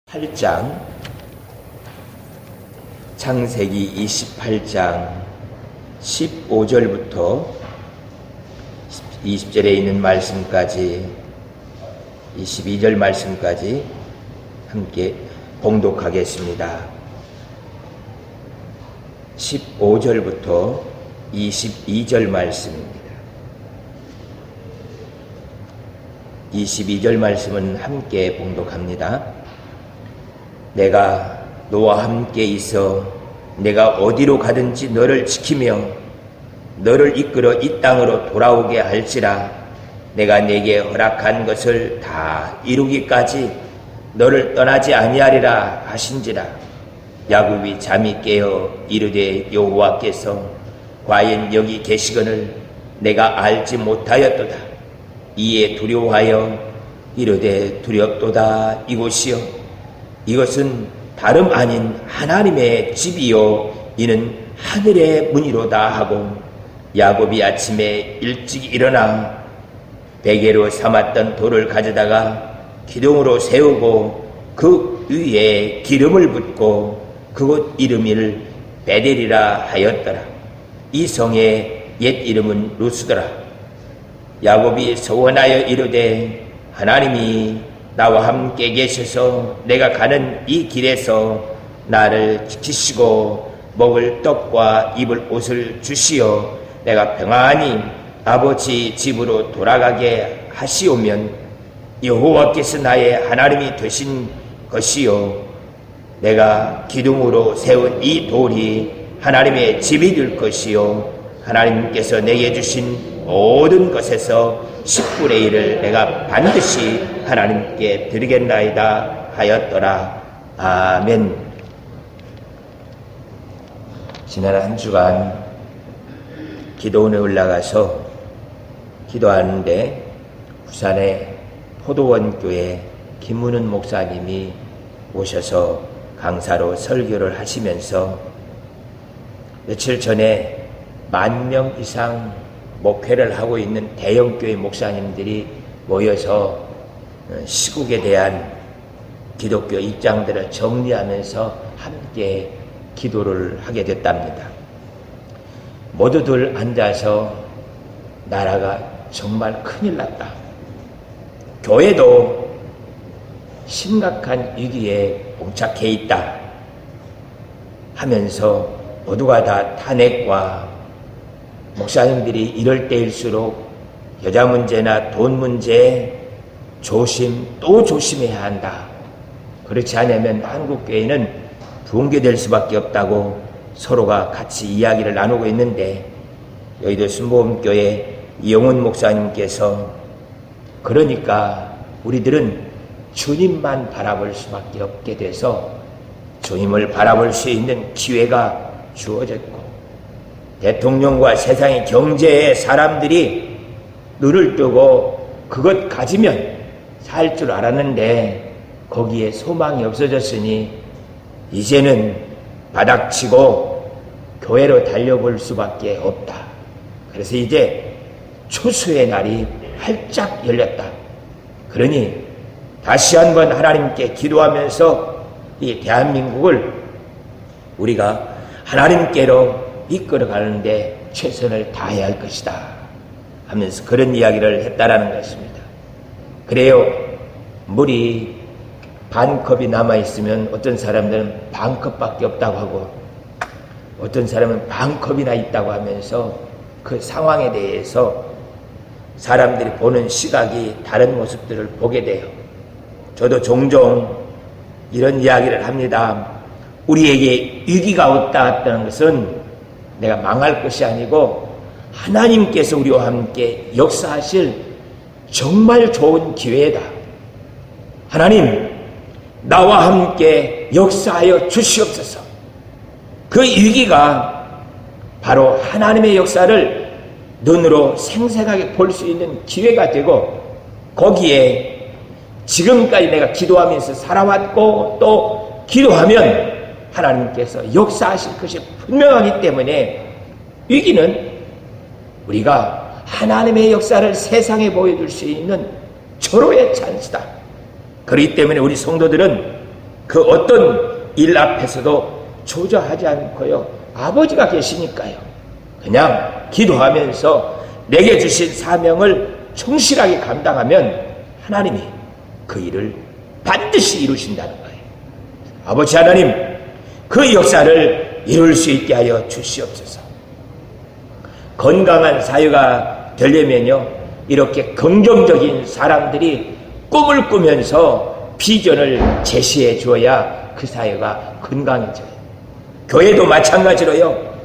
8장 창세기 28장 15절부터 20절에 있는 말씀까지 22절 말씀까지 함께 봉독하겠습니다. 15절부터 22절 말씀입니다. 22절 말씀은 함께 봉독합니다. 내가 너와 함께 있어 내가 어디로 가든지 너를 지키며 너를 이끌어 이 땅으로 돌아오게 할지라. 내가 네게 허락한 것을 다 이루기까지 너를 떠나지 아니하리라 하신지라. 야곱이 잠이 깨어 이르되 여호와께서 과연 여기 계시거늘 내가 알지 못하였도다. 이에 두려워하여 이르되 두렵도다. 이곳이여 이것은 다름 아닌 하나님의 집이요 이는 하늘의 문이로다 하고, 야곱이 아침에 일찍 일어나 베개로 삼았던 돌을 가져다가 기둥으로 세우고 그 위에 기름을 붓고 그곳 이름을 베델이라 하였더라. 이 성의 옛 이름은 루스더라. 야곱이 소원하여 이르되 하나님이 나와 함께 계셔서 내가 가는 이 길에서 나를 지키시고 먹을 떡과 입을 옷을 주시어 내가 평안히 아버지 집으로 돌아가게 하시오면 여호와께서 나의 하나님이 되신 것이요 내가 기둥으로 세운 이 돌이 하나님의 집이 될 것이요 하나님께서 내게 주신 모든 것에서 10분의 1을 내가 반드시 하나님께 드리겠나이다 하였더라. 아멘. 지난 한 주간 기도원에 올라가서 기도하는데 부산의 포도원 교회 김문은 목사님이 오셔서 강사로 설교를 하시면서 며칠 전에 10,000명 이상 목회를 하고 있는 대형교회 목사님들이 모여서 시국에 대한 기독교 입장들을 정리하면서 함께 기도를 하게 됐답니다. 모두들 앉아서 나라가 정말 큰일 났다. 교회도 심각한 위기에 봉착해 있다 하면서 모두가 다 탄핵과 목사님들이 이럴 때일수록 여자 문제나 돈 문제에 또 조심해야 한다. 그렇지 않으면 한국교회는 붕괴될 수밖에 없다고 서로가 같이 이야기를 나누고 있는데, 여의도 순복음교회 이용훈 목사님께서 그러니까 우리들은 주님만 바라볼 수밖에 없게 돼서 주님을 바라볼 수 있는 기회가 주어졌고, 대통령과 세상의 경제에 사람들이 눈을 뜨고 그것 가지면 살 줄 알았는데 거기에 소망이 없어졌으니 이제는 바닥치고 교회로 달려볼 수밖에 없다. 그래서 이제 추수의 날이 활짝 열렸다. 그러니 다시 한번 하나님께 기도하면서 이 대한민국을 우리가 하나님께로 이끌어 가는데 최선을 다해야 할 것이다 하면서 그런 이야기를 했다라는 것입니다. 그래요. 물이 반컵이 남아있으면 어떤 사람들은 반컵밖에 없다고 하고 어떤 사람은 반컵이나 있다고 하면서 그 상황에 대해서 사람들이 보는 시각이 다른 모습들을 보게 돼요. 저도 종종 이런 이야기를 합니다. 우리에게 위기가 왔다는 것은 내가 망할 것이 아니고 하나님께서 우리와 함께 역사하실 정말 좋은 기회다. 하나님, 나와 함께 역사하여 주시옵소서. 그 위기가 바로 하나님의 역사를 눈으로 생생하게 볼 수 있는 기회가 되고, 거기에 지금까지 내가 기도하면서 살아왔고 또 기도하면 하나님께서 역사하실 것이 분명하기 때문에 위기는 우리가 하나님의 역사를 세상에 보여줄 수 있는 절호의 찬스다. 그렇기 때문에 우리 성도들은 그 어떤 일 앞에서도 조절하지 않고요. 아버지가 계시니까요. 그냥 기도하면서 내게 주신 사명을 충실하게 감당하면 하나님이 그 일을 반드시 이루신다는 거예요. 아버지 하나님, 그 역사를 이룰 수 있게 하여 주시옵소서. 건강한 사회가 되려면요, 이렇게 긍정적인 사람들이 꿈을 꾸면서 비전을 제시해 주어야 그 사회가 건강해져요. 교회도 마찬가지로요,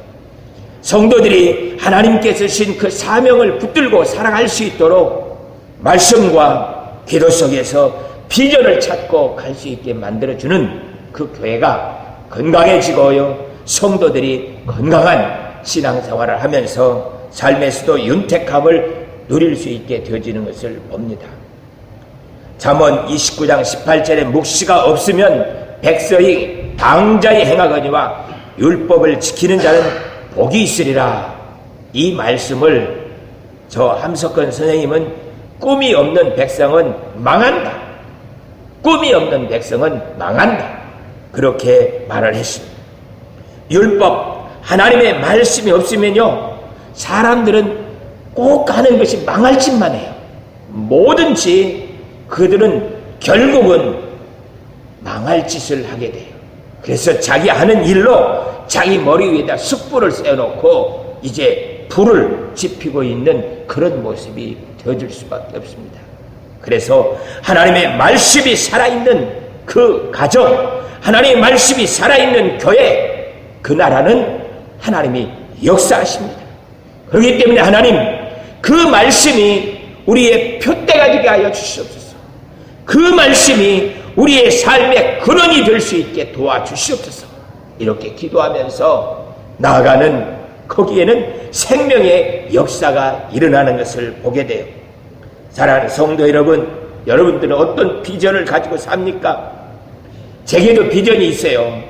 성도들이 하나님께서 주신 그 사명을 붙들고 살아갈 수 있도록 말씀과 기도 속에서 비전을 찾고 갈 수 있게 만들어주는 그 교회가 건강해지고요, 성도들이 건강한 신앙생활을 하면서 삶에서도 윤택함을 누릴 수 있게 되어지는 것을 봅니다. 잠언 29장 18절에 묵시가 없으면 백성이 방자히 행하거니와 율법을 지키는 자는 복이 있으리라. 이 말씀을 저 함석헌 선생님은 꿈이 없는 백성은 망한다, 꿈이 없는 백성은 망한다, 그렇게 말을 했습니다. 율법, 하나님의 말씀이 없으면요, 사람들은 꼭 하는 것이 망할 짓만 해요. 뭐든지 그들은 결국은 망할 짓을 하게 돼요. 그래서 자기 하는 일로 자기 머리 위에다 숯불을 세워놓고 이제 불을 지피고 있는 그런 모습이 되어질 수밖에 없습니다. 그래서 하나님의 말씀이 살아있는 그 가정, 하나님의 말씀이 살아있는 교회, 그 나라는 하나님이 역사하십니다. 그렇기 때문에 하나님, 그 말씀이 우리의 표대가 되게 하여 주시옵소서. 그 말씀이 우리의 삶의 근원이 될 수 있게 도와주시옵소서. 이렇게 기도하면서 나아가는 거기에는 생명의 역사가 일어나는 것을 보게 돼요. 사랑하는 성도 여러분, 여러분들은 어떤 비전을 가지고 삽니까? 제게도 비전이 있어요.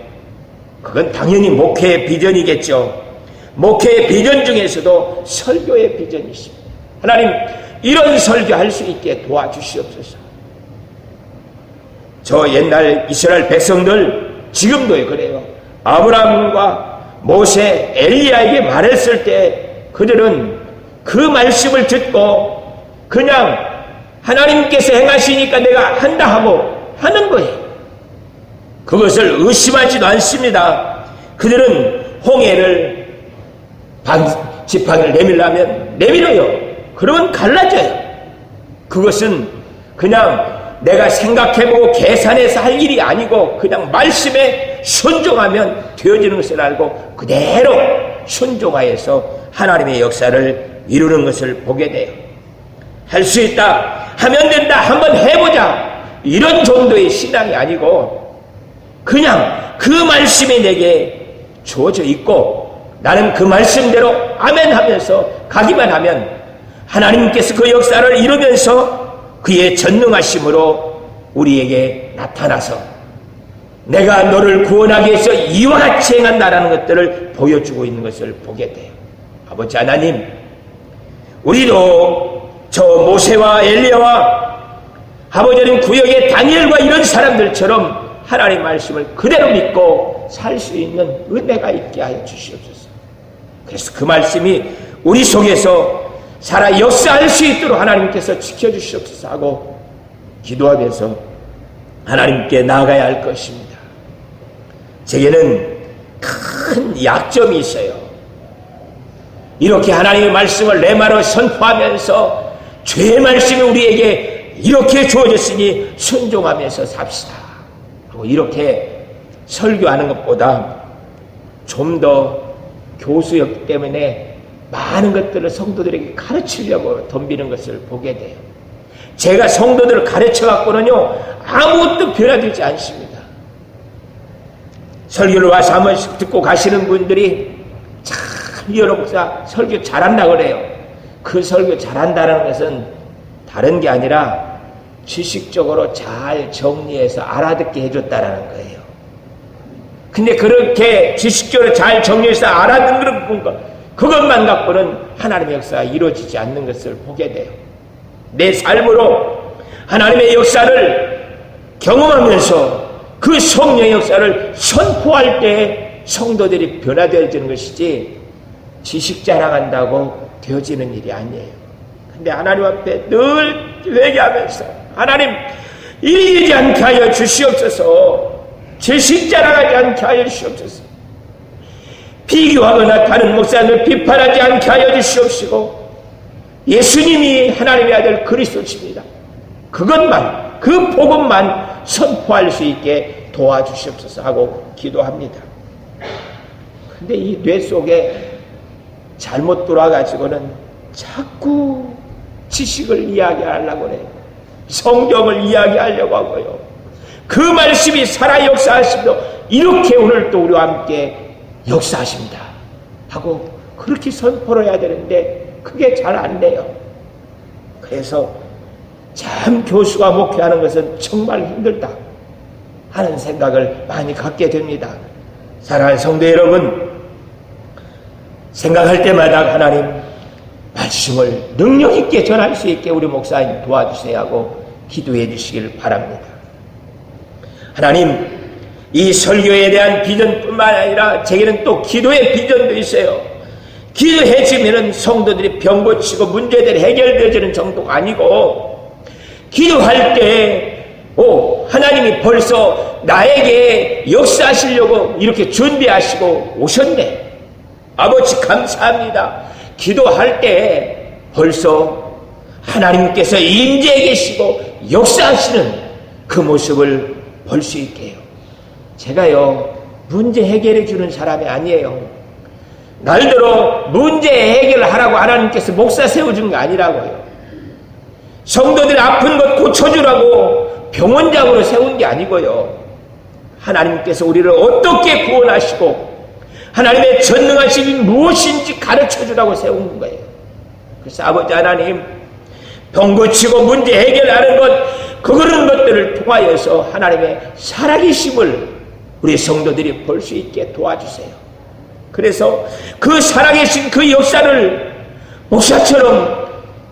그건 당연히 목회의 비전이겠죠. 목회의 비전 중에서도 설교의 비전이 있습니다. 하나님, 이런 설교할 수 있게 도와주시옵소서. 저 옛날 이스라엘 백성들, 지금도 그래요. 아브라함과 모세, 엘리야에게 말했을 때 그들은 그 말씀을 듣고 그냥 하나님께서 행하시니까 내가 한다 하고 하는 거예요. 그것을 의심하지도 않습니다. 그들은 홍해를 지팡이를 내밀려면 내밀어요. 그러면 갈라져요. 그것은 그냥 내가 생각해보고 계산해서 할 일이 아니고 그냥 말씀에 순종하면 되어지는 것을 알고 그대로 순종하여서 하나님의 역사를 이루는 것을 보게 돼요. 할 수 있다, 하면 된다, 한번 해보자, 이런 정도의 신앙이 아니고 그냥 그 말씀이 내게 주어져 있고 나는 그 말씀대로 아멘 하면서 가기만 하면 하나님께서 그 역사를 이루면서 그의 전능하심으로 우리에게 나타나서 내가 너를 구원하기 위해서 이와 같이 행한다라는 것들을 보여주고 있는 것을 보게 돼요. 아버지 하나님, 우리도 저 모세와 엘리야와 아버지 하나님 구역의 다니엘과 이런 사람들처럼 하나님의 말씀을 그대로 믿고 살 수 있는 은혜가 있게 하여 주시옵소서. 그래서 그 말씀이 우리 속에서 살아 역사할 수 있도록 하나님께서 지켜주시옵소서 하고 기도하면서 하나님께 나아가야 할 것입니다. 제게는 큰 약점이 있어요. 이렇게 하나님의 말씀을 내 말로 선포하면서 죄의 말씀이 우리에게 이렇게 주어졌으니 순종하면서 삽시다. 그리고 이렇게 설교하는 것보다 좀 더 교수였기 때문에 많은 것들을 성도들에게 가르치려고 덤비는 것을 보게 돼요. 제가 성도들을 가르쳐갖고는요, 아무것도 변화되지 않습니다. 설교를 와서 한 번씩 듣고 가시는 분들이 참 이현호 목사 설교 잘한다 그래요. 그 설교 잘한다는 것은 다른 게 아니라 지식적으로 잘 정리해서 알아듣게 해줬다라는 거예요. 근데 그렇게 지식적으로 잘 정리해서 알아듣는 것, 그것만 갖고는 하나님의 역사가 이루어지지 않는 것을 보게 돼요. 내 삶으로 하나님의 역사를 경험하면서 그 성령의 역사를 선포할 때 성도들이 변화되어지는 것이지 지식 자랑한다고 되어지는 일이 아니에요. 근데 하나님 앞에 늘 회개하면서 하나님 일이 되지 않게 하여 주시옵소서. 지식 자랑하지 않게 하여 주시옵소서. 비교하거나 다른 목사님을 비판하지 않게 하여 주시옵시고 예수님이 하나님의 아들 그리스도십니다. 그것만, 그 복음만 선포할 수 있게 도와주시옵소서 하고 기도합니다. 근데 이 뇌 속에 잘못 돌아가지고는 자꾸 지식을 이야기하려고 해요. 성경을 이야기하려고 하고요. 그 말씀이 살아 역사하시며 이렇게 오늘 또 우리와 함께 역사하십니다 하고 그렇게 선포를 해야 되는데 그게 잘 안 돼요. 그래서 참 교수가 목회하는 것은 정말 힘들다 하는 생각을 많이 갖게 됩니다. 사랑하는 성도 여러분, 생각할 때마다 하나님 말씀을 능력 있게 전할 수 있게 우리 목사님 도와주세요 하고 기도해 주시길 바랍니다. 하나님, 이 설교에 대한 비전뿐만 아니라 제게는 또 기도의 비전도 있어요. 기도해 주면은 성도들이 병 고치고 문제들이 해결되어지는 정도가 아니고 기도할 때 하나님이 벌써 나에게 역사하시려고 이렇게 준비하시고 오셨네. 아버지 감사합니다. 기도할 때 벌써 하나님께서 임재해 계시고 역사하시는 그 모습을 볼 수 있게 해요. 제가요 문제 해결해 주는 사람이 아니에요. 날들어 문제 해결을 하라고 하나님께서 목사 세워준 게 아니라고요. 성도들이 아픈 것 고쳐주라고 병원장으로 세운 게 아니고요. 하나님께서 우리를 어떻게 구원하시고 하나님의 전능하심이 무엇인지 가르쳐주라고 세운 거예요. 그래서 아버지 하나님, 병 고치고 문제 해결하는 것, 그런 것들을 통하여서 하나님의 살아계심을 우리 성도들이 볼 수 있게 도와주세요. 그래서 그 살아계신 그 역사를 목사처럼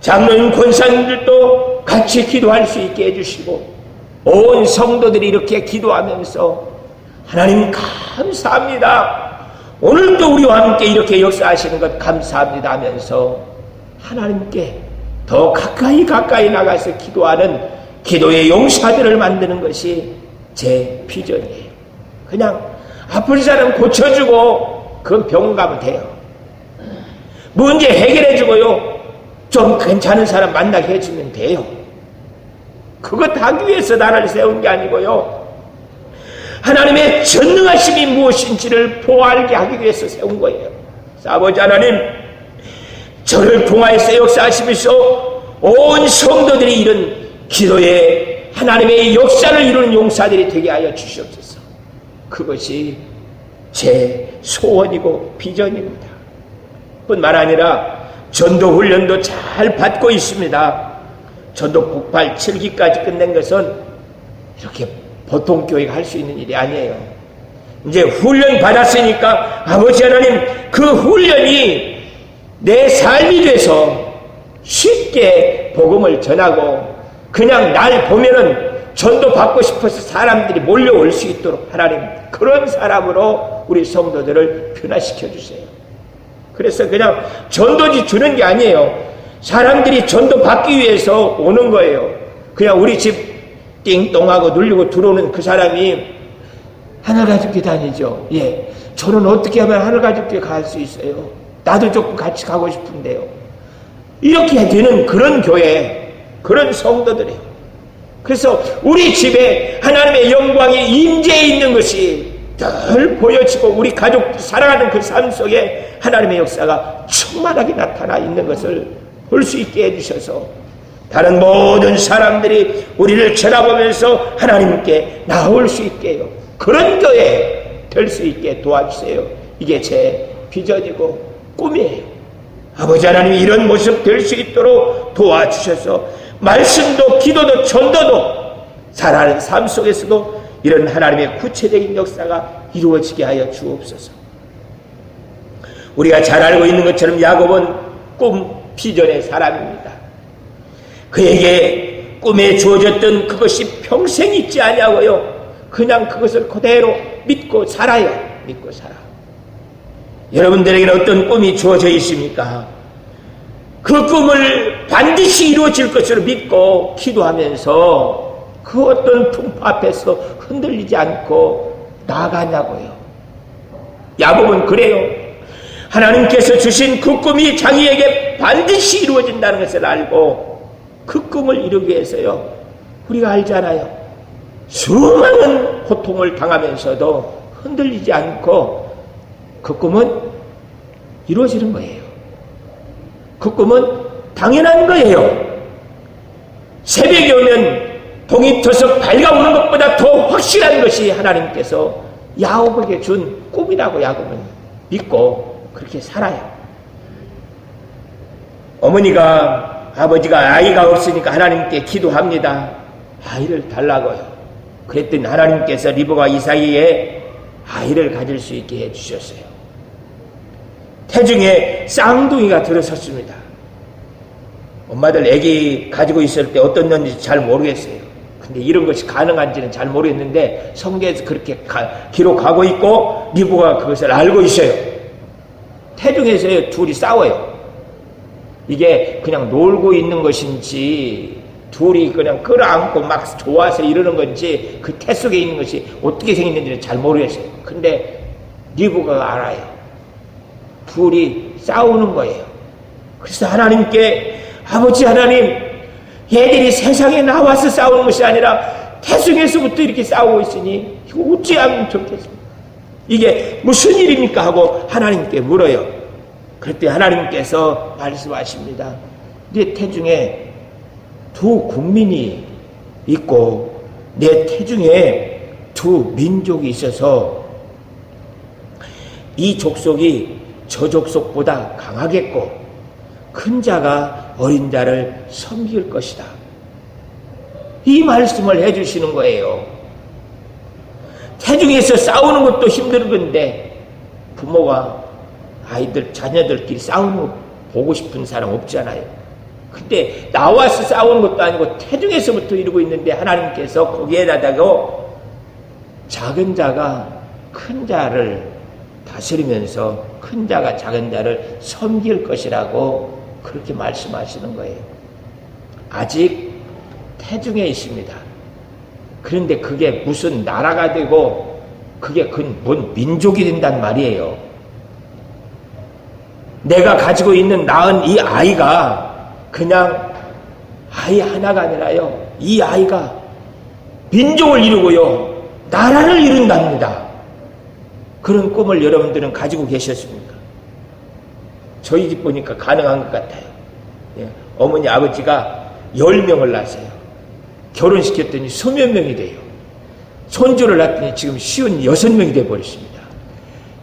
장로님 권사님들도 같이 기도할 수 있게 해주시고 온 성도들이 이렇게 기도하면서 하나님 감사합니다. 오늘도 우리와 함께 이렇게 역사하시는 것 감사합니다 하면서 하나님께 더 가까이 나가서 기도하는 기도의 용사들을 만드는 것이 제 비전이에요. 그냥 아픈 사람 고쳐주고 그건 병원 가면 돼요. 문제 해결해주고요. 좀 괜찮은 사람 만나게 해주면 돼요. 그것 하기 위해서 나라를 세운 게 아니고요. 하나님의 전능하심이 무엇인지를 보알게 하기 위해서 세운 거예요. 아버지 하나님, 저를 통하여서 역사하시면서 온 성도들이 이룬 기도에 하나님의 역사를 이루는 용사들이 되게 하여 주시옵소서. 그것이 제 소원이고 비전입니다. 뿐만 아니라 전도 훈련도 잘 받고 있습니다. 전도 폭발 7기까지 끝낸 것은 이렇게 보통 교회가 할 수 있는 일이 아니에요. 이제 훈련 받았으니까 아버지 하나님, 그 훈련이 내 삶이 돼서 쉽게 복음을 전하고 그냥 날 보면은 전도 받고 싶어서 사람들이 몰려올 수 있도록 하나님, 그런 사람으로 우리 성도들을 변화시켜 주세요. 그래서 그냥 전도지 주는 게 아니에요. 사람들이 전도 받기 위해서 오는 거예요. 그냥 우리 집 띵동하고 눌리고 들어오는 그 사람이 하늘가족교 다니죠. 예, 저는 어떻게 하면 하늘가족교에 갈 수 있어요? 나도 조금 같이 가고 싶은데요. 이렇게 되는 그런 교회, 그런 성도들이에요. 그래서 우리 집에 하나님의 영광이 임재해 있는 것이 늘 보여지고 우리 가족 살아가는 그 삶 속에 하나님의 역사가 충만하게 나타나 있는 것을 볼 수 있게 해주셔서 다른 모든 사람들이 우리를 쳐다보면서 하나님께 나올 수 있게 해요. 그런 교회 될 수 있게 도와주세요. 이게 제 비전이고 꿈이에요. 아버지 하나님, 이런 모습 될 수 있도록 도와주셔서 말씀도 기도도 전도도 살아가는 삶 속에서도 이런 하나님의 구체적인 역사가 이루어지게 하여 주옵소서. 우리가 잘 알고 있는 것처럼 야곱은 꿈 비전의 사람입니다. 그에게 꿈에 주어졌던 그것이 평생 있지 아니하고요, 그냥 그것을 그대로 믿고 살아요. 믿고 살아. 여러분들에게는 어떤 꿈이 주어져 있습니까? 그 꿈을 반드시 이루어질 것을 믿고 기도하면서 그 어떤 풍파 앞에서 흔들리지 않고 나아가냐고요. 야곱은 그래요. 하나님께서 주신 그 꿈이 자기에게 반드시 이루어진다는 것을 알고 그 꿈을 이루기 위해서요. 우리가 알잖아요. 수많은 고통을 당하면서도 흔들리지 않고 그 꿈은 이루어지는 거예요. 그 꿈은 당연한 거예요. 새벽이 오면 동이 터서 밝아오는 것보다 더 확실한 것이 하나님께서 야곱에게 준 꿈이라고 야곱은 믿고 그렇게 살아요. 어머니가 아버지가 아이가 없으니까 하나님께 기도합니다. 아이를 달라고요. 그랬더니 하나님께서 리브가 이삭에게 아이를 가질 수 있게 해주셨어요. 태중에 쌍둥이가 들어섰습니다. 엄마들 아기 가지고 있을 때 어떤 건지 잘 모르겠어요. 근데 이런 것이 가능한지는 잘 모르겠는데 성경에서 그렇게 기록하고 있고 리브가 그것을 알고 있어요. 태중에서 둘이 싸워요. 이게 그냥 놀고 있는 것인지 둘이 그냥 끌어안고 막 좋아서 이러는 건지 그 태 속에 있는 것이 어떻게 생겼는지는 잘 모르겠어요. 근데 리브가 알아요. 둘이 싸우는 거예요. 그래서 하나님께 아버지 하나님, 얘들이 세상에 나와서 싸우는 것이 아니라 태중에서부터 이렇게 싸우고 있으니 이거 어찌하면 좋겠습니까? 이게 무슨 일입니까? 하고 하나님께 물어요. 그때 하나님께서 말씀하십니다. 내 태중에 두 국민이 있고 내 태중에 두 민족이 있어서 이 족속이 저 족속보다 강하겠고 큰 자가 어린 자를 섬길 것이다. 이 말씀을 해주시는 거예요. 태중에서 싸우는 것도 힘든 건데 부모가 아이들 자녀들끼리 싸우는 거 보고 싶은 사람 없잖아요. 근데 나와서 싸우는 것도 아니고 태중에서부터 이루고 있는데 하나님께서 거기에다가 작은 자가 큰 자를 다스리면서 큰 자가 작은 자를 섬길 것이라고 그렇게 말씀하시는 거예요. 아직 태중에 있습니다. 그런데 그게 무슨 나라가 되고 그게 뭔 민족이 된단 말이에요. 내가 가지고 있는 낳은 이 아이가 그냥 아이 하나가 아니라요. 이 아이가 민족을 이루고요. 나라를 이룬답니다. 그런 꿈을 여러분들은 가지고 계셨습니까? 저희 집 보니까 가능한 것 같아요. 예, 어머니 아버지가 10명을 낳았어요. 결혼시켰더니 20몇 명이 돼요. 손주를 낳았더니 지금 56명이 돼버렸습니다.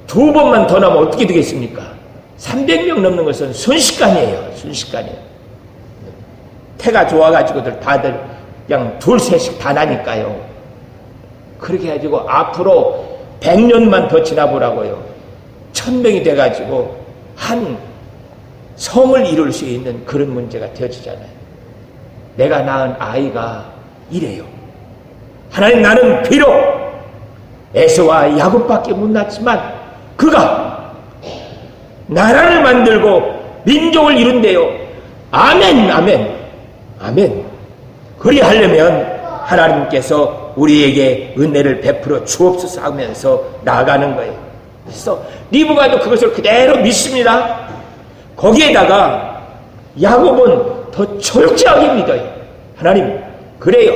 2번만 더 나면 어떻게 되겠습니까? 300명 넘는 것은 순식간이에요. 순식간이에요. 태가 좋아가지고들 다들 그냥 둘 셋씩 다 나니까요. 그렇게 해가지고 앞으로 100년만 더 지나보라고요. 1000명이 돼가지고 한 성을 이룰 수 있는 그런 문제가 되어지잖아요. 내가 낳은 아이가 이래요. 하나님, 나는 비록 에서와 야곱밖에 못 낳지만 그가 나라를 만들고 민족을 이룬대요. 아멘, 아멘, 아멘. 그리하려면 하나님께서 우리에게 은혜를 베풀어 주옵소서 하면서 나아가는 거예요. 그래서 리브가도 그것을 그대로 믿습니다. 거기에다가 야곱은 더 철저하게 믿어요. 하나님, 그래요.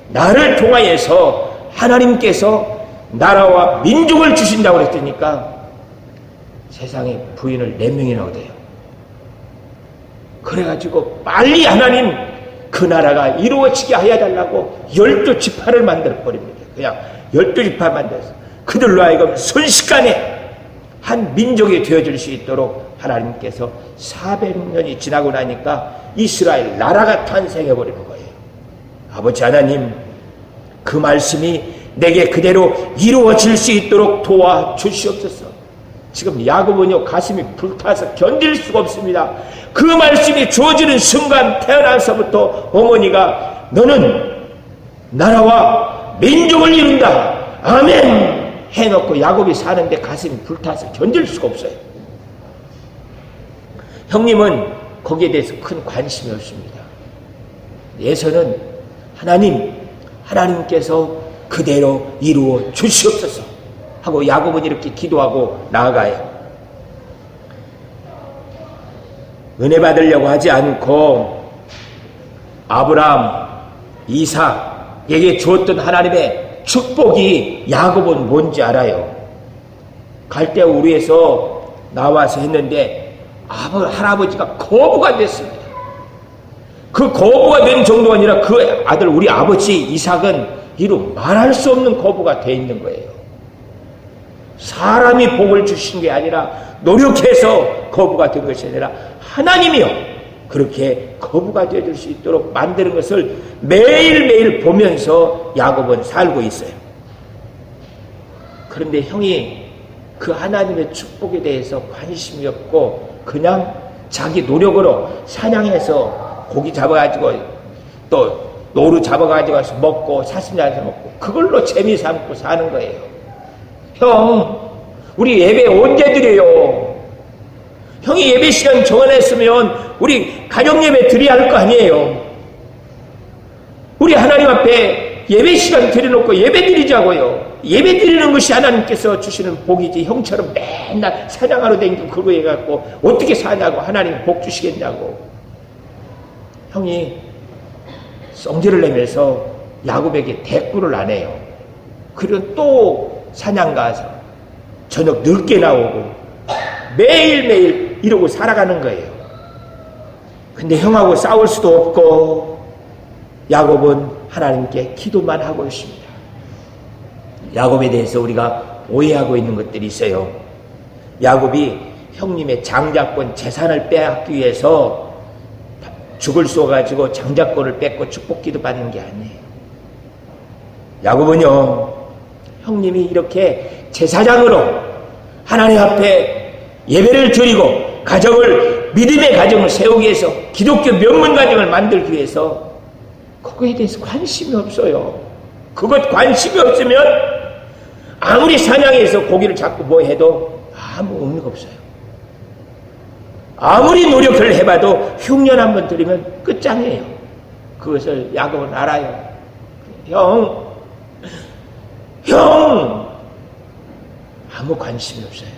나를 통하여서 하나님께서 나라와 민족을 주신다고 그랬으니까 세상에 부인을 4명이나 얻어요. 그래가지고 빨리 하나님 그 나라가 이루어지게 하여 달라고 12지파를 만들어버립니다. 그냥 12지파 만들어서 그들로 하여금 순식간에 한 민족이 되어질 수 있도록 하나님께서 400년이 지나고 나니까 이스라엘 나라가 탄생해버리는 거예요. 아버지 하나님, 그 말씀이 내게 그대로 이루어질 수 있도록 도와주시옵소서. 지금 야곱은요 가슴이 불타서 견딜 수가 없습니다. 그 말씀이 주어지는 순간 태어나서부터 어머니가 너는 나라와 민족을 이룬다. 아멘 해놓고 야곱이 사는데 가슴이 불타서 견딜 수가 없어요. 형님은 거기에 대해서 큰 관심이 없습니다. 예서는 하나님께서 그대로 이루어 주시옵소서 하고 야곱은 이렇게 기도하고 나아가요. 은혜 받으려고 하지 않고 아브라함, 이삭에게 주었던 하나님의 축복이 야곱은 뭔지 알아요. 갈대아 우르에서 나와서 했는데 할아버지가 거부가 됐습니다. 그 거부가 된 정도가 아니라 그 아들 우리 아버지 이삭은 이루 말할 수 없는 거부가 돼 있는 거예요. 사람이 복을 주신 게 아니라 노력해서 거부가 된 것이 아니라 하나님이요 그렇게 거부가 되어줄 수 있도록 만드는 것을 매일매일 보면서 야곱은 살고 있어요. 그런데 형이 그 하나님의 축복에 대해서 관심이 없고 그냥 자기 노력으로 사냥해서 고기 잡아가지고 또 노루 잡아가지고 와서 먹고 사슴장에서 먹고 그걸로 재미 삼고 사는 거예요. 형, 우리 예배 언제 드려요? 형이 예배 시간 정해냈으면 우리 가정 예배 드려야 할 거 아니에요. 우리 하나님 앞에 예배 시간 드려놓고 예배 드리자고요. 예배 드리는 것이 하나님께서 주시는 복이지 형처럼 맨날 사냥하러 다니고 그러고 해갖고 어떻게 사냐고 하나님 복 주시겠냐고. 형이 성질을 내면서 야곱에게 대꾸를 안 해요. 그리고 또 사냥 가서 저녁 늦게 나오고 매일매일 이러고 살아가는 거예요. 근데 형하고 싸울 수도 없고 야곱은 하나님께 기도만 하고 있습니다. 야곱에 대해서 우리가 오해하고 있는 것들이 있어요. 야곱이 형님의 장자권 재산을 빼앗기 위해서 죽을 쏘가지고 장자권을 뺏고 축복기도 받는 게 아니에요. 야곱은요, 형님이 이렇게 제사장으로 하나님 앞에 예배를 드리고 가정을 믿음의 가정을 세우기 위해서 기독교 명문 가정을 만들기 위해서 그거에 대해서 관심이 없어요. 그것 관심이 없으면 아무리 사냥해서 고기를 잡고 뭐 해도 아무 의미가 없어요. 아무리 노력을 해봐도 흉년 한번 들이면 끝장이에요. 그것을 야곱은 알아요. 형 아무 관심이 없어요.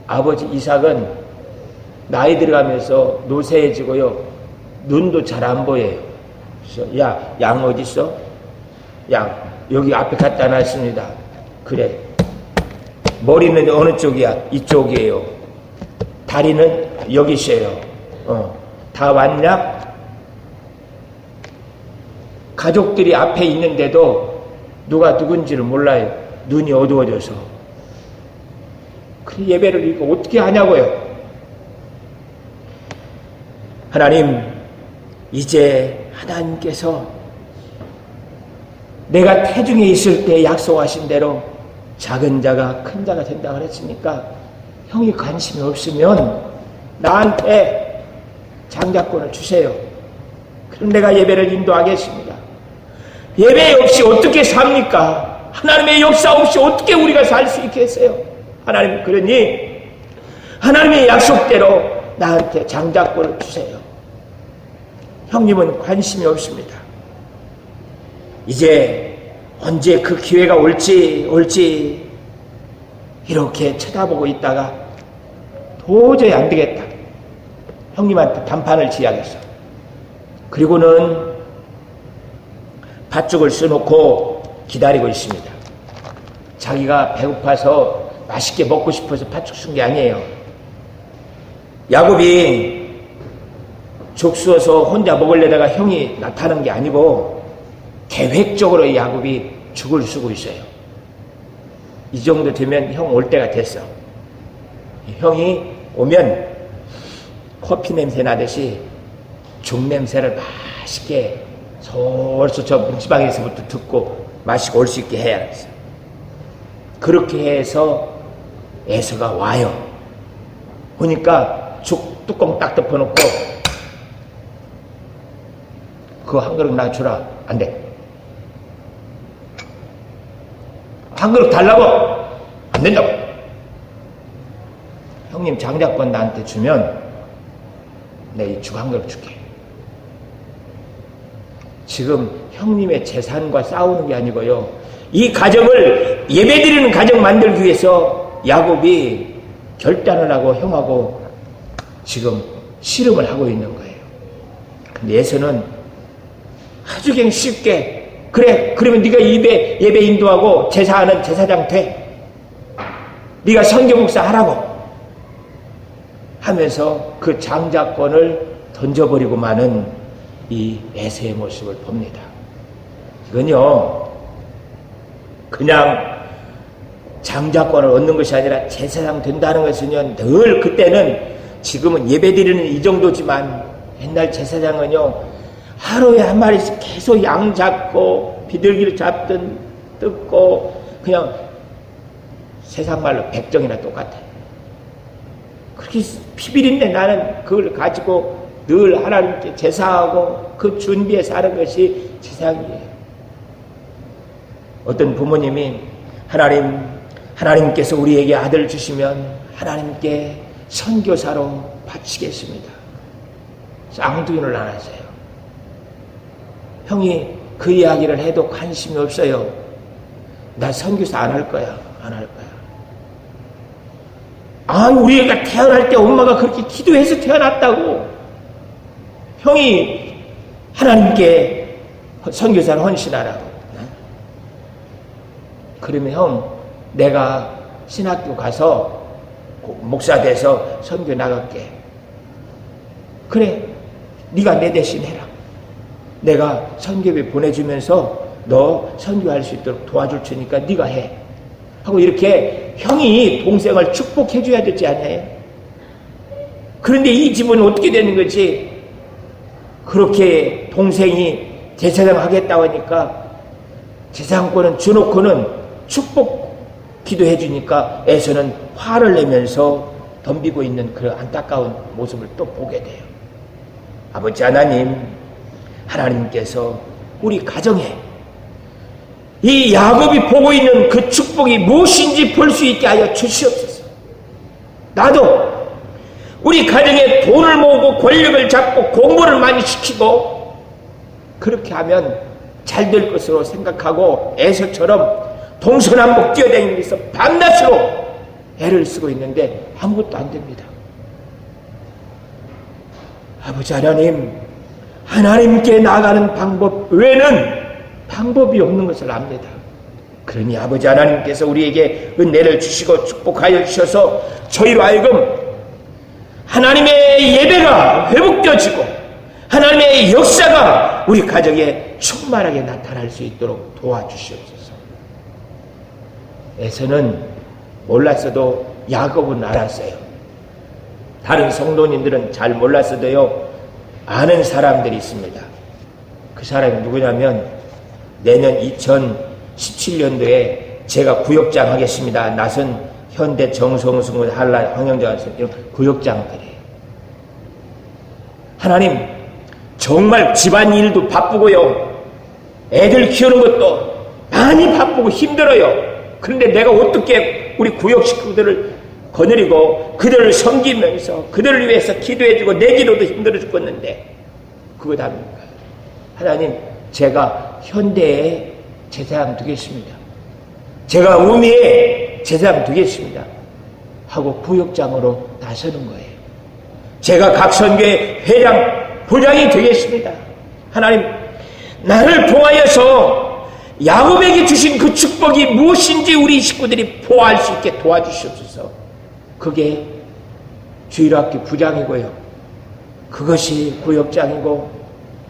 아버지 이삭은 나이 들어가면서 노쇠해지고요. 눈도 잘 안 보여요. 그래서 양 어디 있어? 양 여기 앞에 갖다 놨습니다. 그래. 머리는 어느 쪽이야? 이쪽이에요. 다리는 여기 있어요. 다 왔냐? 가족들이 앞에 있는데도 누가 누군지를 몰라요. 눈이 어두워져서. 그 예배를 이거 어떻게 하냐고요. 하나님, 이제 하나님께서 내가 태중에 있을 때 약속하신 대로 작은 자가 큰 자가 된다고 그랬으니까 형이 관심이 없으면 나한테 장자권을 주세요. 그럼 내가 예배를 인도하겠습니다. 예배 없이 어떻게 삽니까? 하나님의 역사 없이 어떻게 우리가 살 수 있겠어요? 하나님, 그러니 하나님의 약속대로 나한테 장자권을 주세요. 형님은 관심이 없습니다. 이제 언제 그 기회가 올지 이렇게 쳐다보고 있다가 도저히 안 되겠다. 형님한테 단판을 지어야겠어. 그리고는 팥죽을 써놓고 기다리고 있습니다. 자기가 배고파서 맛있게 먹고 싶어서 팥죽 쓴 게 아니에요. 야곱이 죽 쏘서 혼자 먹으려다가 형이 나타난 게 아니고 계획적으로 야곱이 죽을 쓰고 있어요. 이 정도 되면 형 올 때가 됐어. 형이 오면 커피 냄새 나듯이 죽 냄새를 맛있게 솔솔 저 문지방에서부터 듣고 마시고 올 수 있게 해야겠어. 그렇게 해서 에서가 와요. 오니까 죽 뚜껑 딱 덮어놓고 그거 한 그릇 나 주라. 안 돼. 한 그릇 달라고. 안 된다고. 형님 장자권 나한테 주면 내 이 죽 한 그릇 줄게. 지금 형님의 재산과 싸우는 게 아니고요. 이 가정을 예배드리는 가정 만들기 위해서 야곱이 결단을 하고 형하고 지금 씨름을 하고 있는 거예요. 근데 에서는 아주 그냥 쉽게 그래 그러면 네가 예배 인도하고 제사하는 제사장 돼. 네가 선교 목사 하라고 하면서 그 장자권을 던져버리고 마는 이 에서의 모습을 봅니다. 이건요 그냥 장자권을 얻는 것이 아니라 제사장 된다는 것은요 늘 그때는 지금은 예배드리는 이 정도지만 옛날 제사장은요 하루에 한 마리씩 계속 양 잡고 비둘기를 잡든 뜯고 그냥 세상 말로 백정이나 똑같아요. 그렇게 피비린내 나는 그걸 가지고 늘 하나님께 제사하고 그 준비에 사는 것이 제사이에요. 어떤 부모님이 하나님께서 우리에게 아들 주시면 하나님께 선교사로 바치겠습니다. 쌍둥이를 안 하세요. 형이 그 이야기를 해도 관심이 없어요. 나 선교사 안 할 거야. 안 할 거야. 아, 우리 애가 태어날 때 엄마가 그렇게 기도해서 태어났다고. 형이 하나님께 선교사를 헌신하라고. 그러면 형, 내가 신학교 가서 목사 돼서 선교 나갈게. 그래, 네가 내 대신 해라. 내가 선교비 보내주면서 너 선교할 수 있도록 도와줄 테니까 네가 해. 하고 이렇게 형이 동생을 축복해 줘야 되지 않아요? 그런데 이 집은 어떻게 되는 거지? 그렇게 동생이 제사장 하겠다고 하니까 제사장권은 줘놓고는 축복 기도해 주니까 에서는 화를 내면서 덤비고 있는 그런 안타까운 모습을 또 보게 돼요. 아버지 하나님께서 우리 가정에 이 야곱이 보고 있는 그 축복이 무엇인지 볼 수 있게 하여 주시옵소서. 나도 우리 가정에 돈을 모으고 권력을 잡고 공부를 많이 시키고 그렇게 하면 잘 될 것으로 생각하고 에서처럼 동서남북 뛰어다니면서 밤낮으로 애를 쓰고 있는데 아무것도 안 됩니다. 아버지 하나님께 나아가는 방법 외에는 방법이 없는 것을 압니다. 그러니 아버지 하나님께서 우리에게 은혜를 주시고 축복하여 주셔서 저희로 하여금 하나님의 예배가 회복되어지고 하나님의 역사가 우리 가정에 충만하게 나타날 수 있도록 도와주시옵소서. 에서는 몰랐어도 야곱은 알았어요. 다른 성도님들은 잘 몰랐어도요 아는 사람들이 있습니다. 그 사람이 누구냐면 내년 2017년도에 제가 구역장 하겠습니다. 나선 현대 정성승은 한란 황영장 이런 구역장들이에요. 하나님 정말 집안일도 바쁘고요. 애들 키우는 것도 많이 바쁘고 힘들어요. 그런데 내가 어떻게 우리 구역 식구들을 거느리고 그들을 섬기면서 그들을 위해서 기도해주고 내 기도도 힘들어 죽겠는데 그거 답니까? 하나님 제가 현대에 제사장 되겠습니다. 제가 우미에 제사장 되겠습니다. 하고 구역장으로 나서는 거예요. 제가 각 선교의 회장, 부장이 되겠습니다. 하나님 나를 통하여서 야곱에게 주신 그 축복이 무엇인지 우리 식구들이 보아할 수 있게 도와주시옵소서. 그게 주일학교 부장이고요. 그것이 구역장이고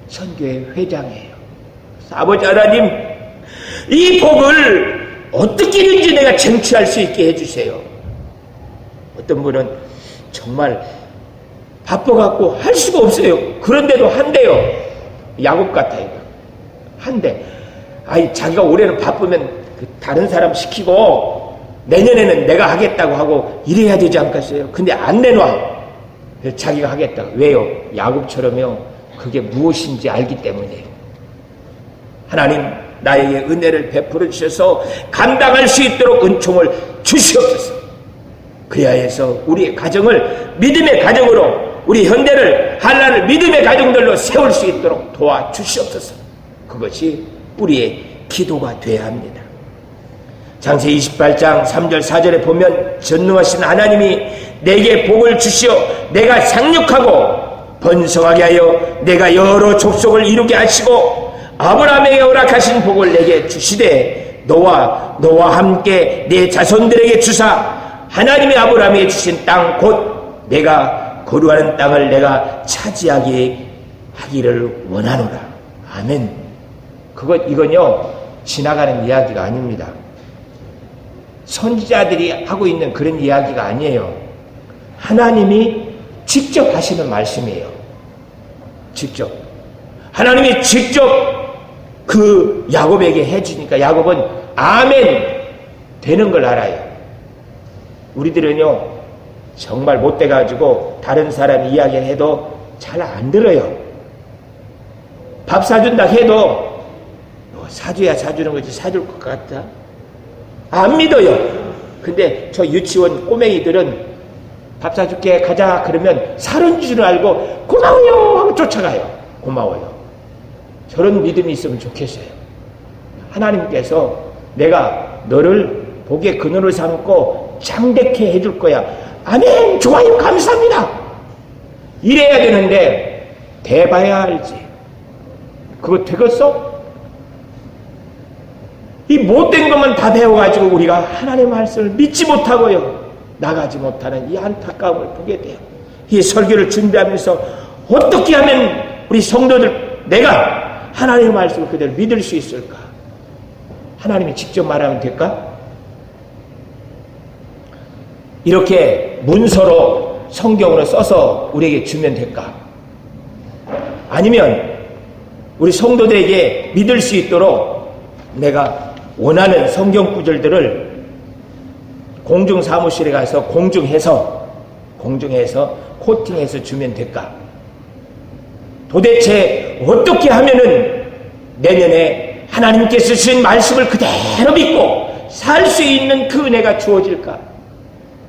선교의 회장이에요. 아버지 하나님 이 복을 어떻게든지 내가 쟁취할 수 있게 해주세요. 어떤 분은 정말 바빠갖고 할 수가 없어요. 그런데도 한대요. 야곱 같아요. 한대. 아니 자기가 올해는 바쁘면 다른 사람 시키고 내년에는 내가 하겠다고 하고 이래야 되지 않겠어요? 근데 안 내놔. 자기가 하겠다고. 왜요? 야곱처럼요. 그게 무엇인지 알기 때문이에요. 하나님 나에게 은혜를 베풀어 주셔서 감당할 수 있도록 은총을 주시옵소서. 그리하여서 우리의 가정을 믿음의 가정으로, 우리 현대를 한란을 믿음의 가정들로 세울 수 있도록 도와주시옵소서. 그것이 우리의 기도가 되어야 합니다. 창세기 28장 3절 4절에 보면 전능하신 하나님이 내게 복을 주시어 내가 상륙하고 번성하게 하여 내가 여러 족속을 이루게 하시고 아브라함에게 허락하신 복을 내게 주시되 너와 함께 내 자손들에게 주사 하나님이 아브라함에게 주신 땅 곧 내가 거류하는 땅을 내가 차지하게 하기를 원하노라. 아멘. 이건요 지나가는 이야기가 아닙니다. 선지자들이 하고 있는 그런 이야기가 아니에요. 하나님이 직접 하시는 말씀이에요. 직접. 하나님이 직접 그 야곱에게 해주니까 야곱은 아멘 되는 걸 알아요. 우리들은요 정말 못돼가지고 다른 사람 이야기해도 잘 안 들어요. 밥 사준다 해도 사줘야 사주는 거지 사줄 것 같다? 안 믿어요. 근데 저 유치원 꼬맹이들은 밥 사줄게 가자 그러면 사는 줄 알고 고마워요 하고 쫓아가요. 고마워요. 저런 믿음이 있으면 좋겠어요. 하나님께서 내가 너를 복의 근원을 삼고 장대케 해줄 거야. 아멘 좋아요 감사합니다. 이래야 되는데 대봐야 알지. 그거 되겠어? 이 못된 것만 다 배워가지고 우리가 하나님의 말씀을 믿지 못하고요 나가지 못하는 이 안타까움을 보게 돼요. 이 설교를 준비하면서 어떻게 하면 우리 성도들 내가 하나님의 말씀을 그대로 믿을 수 있을까? 하나님이 직접 말하면 될까? 이렇게 문서로 성경으로 써서 우리에게 주면 될까? 아니면 우리 성도들에게 믿을 수 있도록 내가 원하는 성경 구절들을 공중 사무실에 가서 공중해서 코팅해서 주면 될까? 도대체 어떻게 하면은 내년에 하나님께서 주신 말씀을 그대로 믿고 살 수 있는 그 은혜가 주어질까?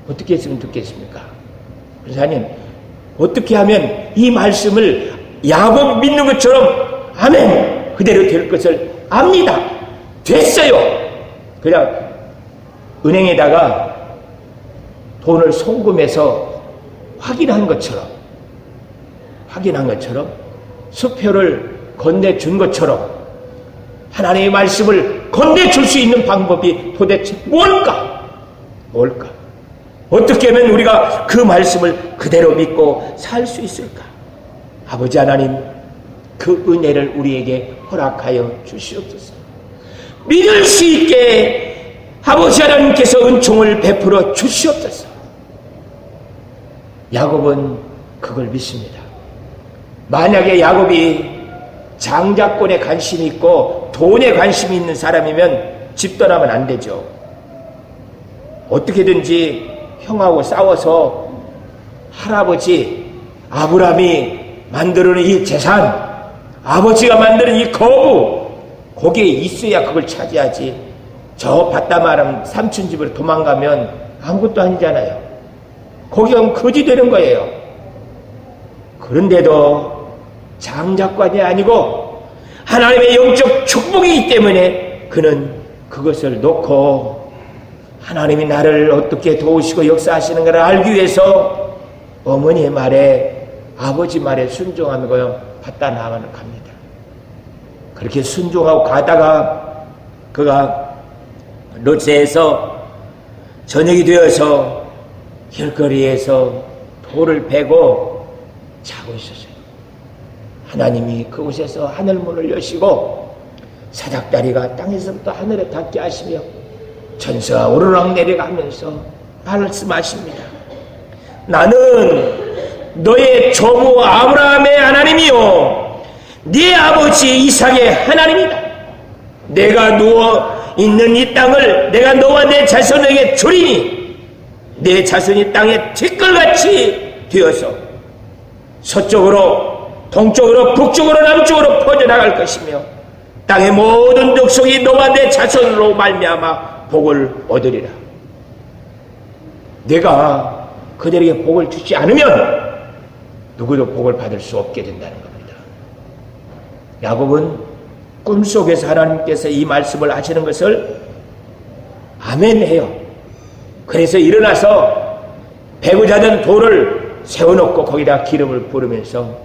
어떻게 했으면 좋겠습니까? 그러사님 어떻게 하면 이 말씀을 야곱 믿는 것처럼 아멘 그대로 될 것을 압니다. 됐어요. 그냥 은행에다가 돈을 송금해서 확인한 것처럼 수표를 건네준 것처럼 하나님의 말씀을 건네줄 수 있는 방법이 도대체 뭘까? 어떻게 하면 우리가 그 말씀을 그대로 믿고 살 수 있을까? 아버지 하나님 그 은혜를 우리에게 허락하여 주시옵소서. 믿을 수 있게 아버지 하나님께서 은총을 베풀어 주시옵소서. 야곱은 그걸 믿습니다. 만약에 야곱이 장자권에 관심이 있고 돈에 관심이 있는 사람이면 집 떠나면 안 되죠. 어떻게든지 형하고 싸워서 할아버지 아브라함이 만드는 이 재산, 아버지가 만드는 이 거부, 거기에 있어야 그걸 차지하지. 저 바다마람 삼촌 집으로 도망가면 아무것도 아니잖아요. 거기 가면 거지 되는 거예요. 그런데도 장자권이 아니고 하나님의 영적 축복이기 때문에 그는 그것을 놓고 하나님이 나를 어떻게 도우시고 역사하시는가를 알기 위해서 어머니의 말에 아버지 말에 순종하며 바다 나가는 갑니다. 그렇게 순종하고 가다가 그가 롯세에서 저녁이 되어서 길거리에서 돌을 베고 자고 있었어요. 하나님이 그곳에서 하늘문을 여시고 사닥다리가 땅에서부터 하늘에 닿게 하시며 천사가 오르락 내려가면서 말씀하십니다. 나는 너의 조부 아브라함의 하나님이요 네 아버지 이삭의 하나님이다. 내가 누워 있는 이 땅을 내가 너와 내 자손에게 주리니 내 자손이 땅에 티끌같이 되어서 서쪽으로 동쪽으로 북쪽으로 남쪽으로 퍼져나갈 것이며 땅의 모든 족속이 너와 내 자손으로 말미암아 복을 얻으리라. 내가 그들에게 복을 주지 않으면 누구도 복을 받을 수 없게 된다는 겁니다. 야곱은 꿈속에서 하나님께서 이 말씀을 하시는 것을 아멘해요. 그래서 일어나서 배고자 던 돌을 세워놓고 거기다 기름을 부으면서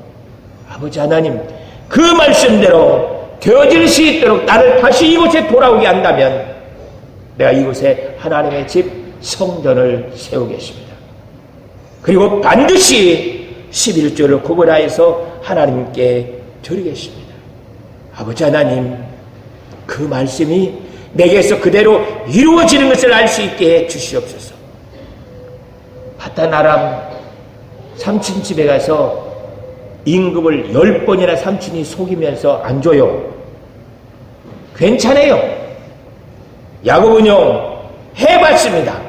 아버지 하나님, 그 말씀대로 되어질 수 있도록 나를 다시 이곳에 돌아오게 한다면 내가 이곳에 하나님의 집 성전을 세우겠습니다. 그리고 반드시 11조를 구분하여서 하나님께 드리겠습니다. 아버지 하나님, 그 말씀이 내게서 그대로 이루어지는 것을 알 수 있게 해주시옵소서. 파단-아람 삼촌 집에 가서 임금을 10번이나 삼촌이 속이면서 안 줘요. 괜찮아요. 야곱은요, 해봤습니다.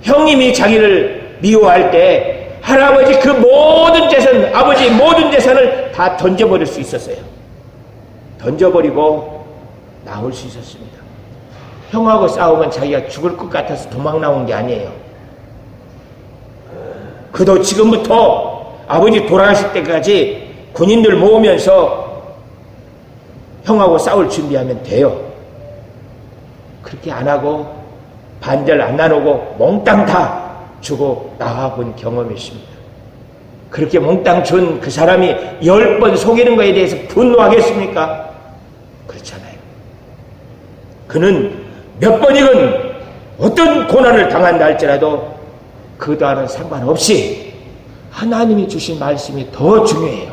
형님이 자기를 미워할 때 할아버지 그 모든 재산, 아버지 모든 재산을 다 던져버릴 수 있었어요. 던져버리고 나올 수 있었습니다. 형하고 싸우면 자기가 죽을 것 같아서 도망 나온 게 아니에요. 그도 지금부터 아버지 돌아가실 때까지 군인들 모으면서 형하고 싸울 준비하면 돼요. 그렇게 안 하고 반절 안 나누고 몽땅 다 주고 나와본 경험이 있습니다. 그렇게 몽땅 준 그 사람이 10번 속이는 것에 대해서 분노하겠습니까? 그렇잖아요. 그는 몇 번이건 어떤 고난을 당한다 할지라도 그거와는 상관없이 하나님이 주신 말씀이 더 중요해요.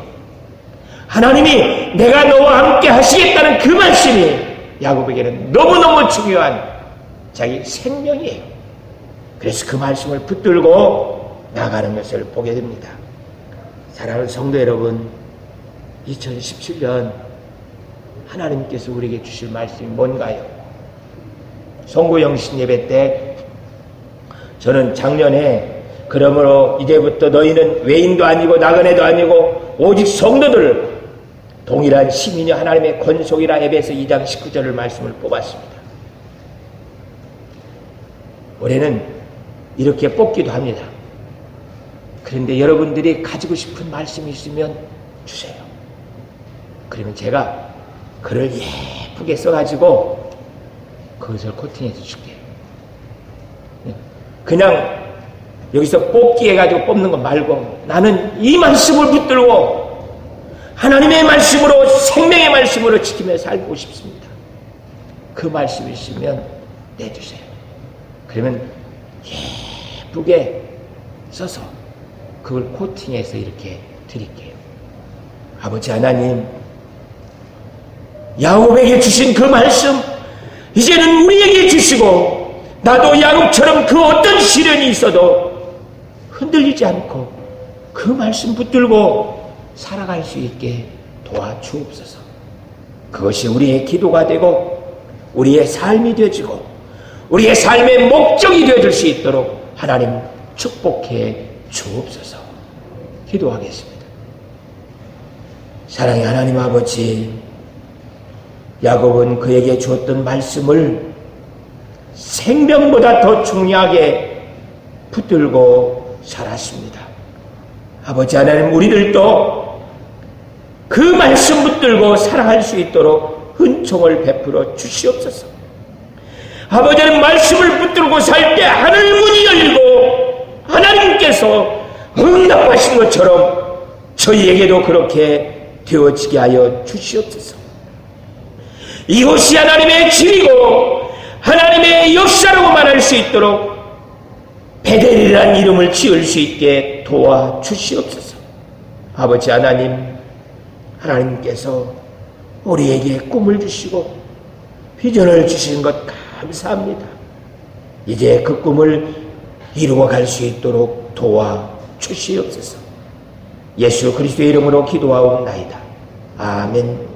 하나님이 내가 너와 함께 하시겠다는 그 말씀이 야곱에게는 너무너무 중요한 자기 생명이에요. 그래서 그 말씀을 붙들고 나가는 것을 보게 됩니다. 사랑하는 성도 여러분, 2017년 하나님께서 우리에게 주실 말씀이 뭔가요? 송구영신 예배 때 저는 작년에 그러므로 이제부터 너희는 외인도 아니고 나그네도 아니고 오직 성도들 동일한 시민이 하나님의 권속이라 에베소 2장 19절을 말씀을 뽑았습니다. 올해는 이렇게 뽑기도 합니다. 그런데 여러분들이 가지고 싶은 말씀이 있으면 주세요. 그러면 제가 글을 예쁘게 써가지고 그것을 코팅해서 줄게요. 그냥 여기서 뽑기 해가지고 뽑는 거 말고 나는 이 말씀을 붙들고 하나님의 말씀으로 생명의 말씀으로 지키며 살고 싶습니다. 그 말씀이 있으면 내주세요. 그러면 예쁘게 써서 그걸 코팅해서 이렇게 드릴게요. 아버지 하나님, 야곱에게 주신 그 말씀 이제는 우리에게 주시고 나도 야곱처럼 그 어떤 시련이 있어도 흔들리지 않고 그 말씀 붙들고 살아갈 수 있게 도와주옵소서. 그것이 우리의 기도가 되고 우리의 삶이 되어지고 우리의 삶의 목적이 되어질 수 있도록 하나님 축복해 주옵소서. 기도하겠습니다. 사랑의 하나님 아버지, 야곱은 그에게 주었던 말씀을 생명보다 더 중요하게 붙들고 살았습니다. 아버지 하나님, 우리들도 그 말씀 붙들고 살아갈 수 있도록 은총을 베풀어 주시옵소서. 아버지는 말씀을 붙들고 살 때 하늘 문이 열리고 하나님께서 응답하신 것처럼 저희에게도 그렇게 되어지게 하여 주시옵소서. 이곳이 하나님의 집이고 하나님의 역사라고 말할 수 있도록 베델이라는 이름을 지을 수 있게 도와주시옵소서. 아버지 하나님, 하나님께서 우리에게 꿈을 주시고 비전을 주신 것 감사합니다. 이제 그 꿈을 이루어 갈 수 있도록 도와주시옵소서. 예수 그리스도의 이름으로 기도하옵나이다. 아멘.